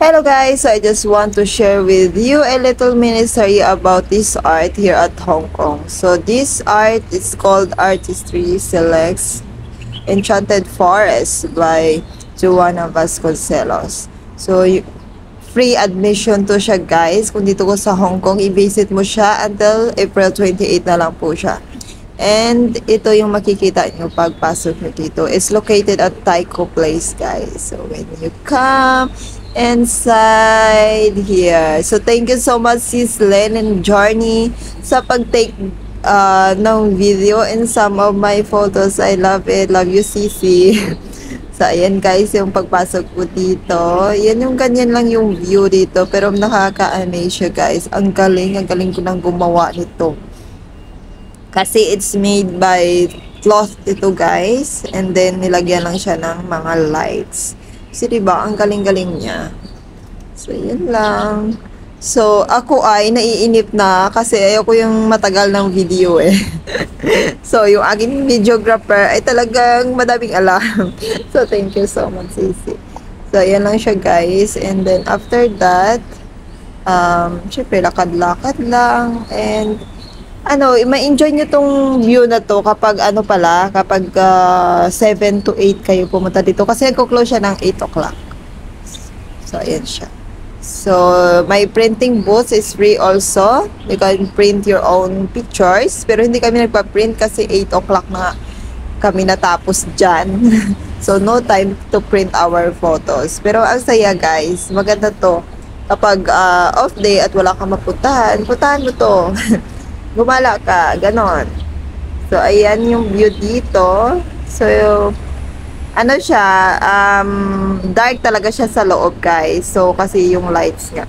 Hello guys, so I just want to share with you a little mini story about this art here at Hong Kong. So this art is called Artistry Selects Enchanted Forest by Joanna Vasconcelos. So free admission to siya guys. Kung dito ko sa Hong Kong, i-visit mo siya until April 28 na lang po siya. And ito yung makikita nyo pagpasok nyo dito. It's located at Taiko Place guys. So when you come inside here. So thank you so much Sis Len and Journey sa pag-take ng video and some of my photos. I love it. Love you Sisi. So ayan guys, yung pagpasok ko dito. Yan yung ganyan lang yung view dito. Pero nakaka-amaze siya guys. Ang galing ko nang gumawa nito. Kasi it's made by cloth ito guys. And then nilagyan lang siya ng mga lights. Kasi diba, ang galing-galing niya. So, yun lang. So, ako ay naiinip na kasi ayoko yung matagal ng video eh. So, yung aking videographer ay talagang madaming alam. So, thank you so much, Sisi. So, yan lang siya guys. And then, after that, syempre, lakad-lakad lang. And, ma-enjoy nyo tong view na to kapag kapag 7 to 8 kayo pumunta dito kasi nagko-close siya ng 8 o'clock. So ayan siya. So my printing booth is free also. You can print your own pictures pero hindi kami nagpa-print kasi 8 o'clock na kami natapos dyan. So no time to print our photos. Pero ang saya guys, maganda to kapag off day at wala kang mapuntahan, puntahan mo to. Gumala ka, ganon. So, ayan yung view dito. So, dark talaga siya sa loob, guys. So, kasi yung lights nga.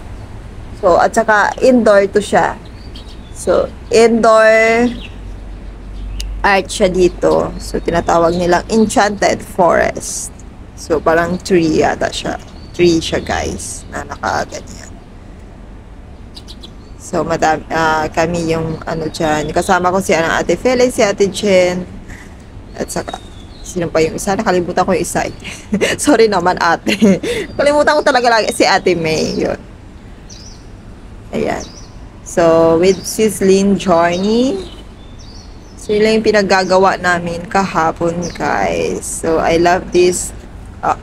So, at saka, indoor to siya. So, indoor art siya dito. So, tinatawag nilang Enchanted Forest. So, parang tree yata siya. Tree siya, guys, na nakaganyan. So, madami, kami yung dyan. Kasama ko si Ate Feli, si Ate Jen. At saka, sino pa yung isa? Nakalimutan ko yung isa. Sorry naman, ate. Kalimutan ko talaga lagi si Ate May. Yun. Ayan. So, with Sis Lynn Journey. So, yun yung pinaggagawa namin kahapon, guys. So, I love this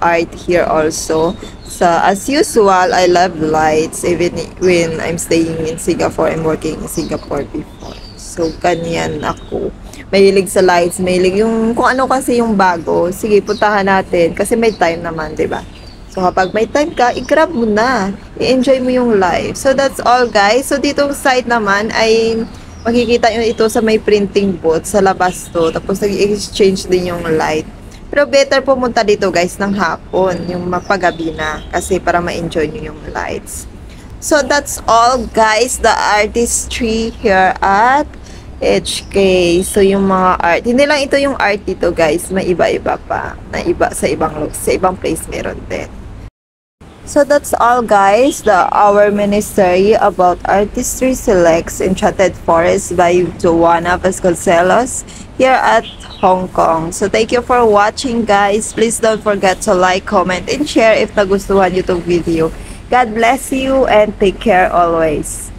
art here also. So, as usual, I love lights even when I'm staying in Singapore. I'm working in Singapore before. So, ganyan ako. Mahilig sa lights, mahilig yung kung ano kasi yung bago. Sige, puntahan natin kasi may time naman, 'di ba? So, kapag may time ka, i-grab mo na. I-enjoy mo yung life. So, that's all, guys. So, ditong side naman ay makikita nyo ito sa may printing booth sa labas to. Tapos, nag-exchange din yung light. Pero better pumunta dito guys ng hapon, yung mapagabi na kasi para ma-enjoy nyo yung lights. So that's all guys, the artistry here at HK. So yung mga art, hindi lang ito yung art dito guys, may iba-iba pa na iba sa ibang place meron din. So that's all guys, our ministry about Artistry Selects Enchanted Forest by Joanna Vasconcelos here at Hong Kong. So thank you for watching guys. Please don't forget to like, comment, and share if nagustuhan nyo itong video. God bless you and take care always.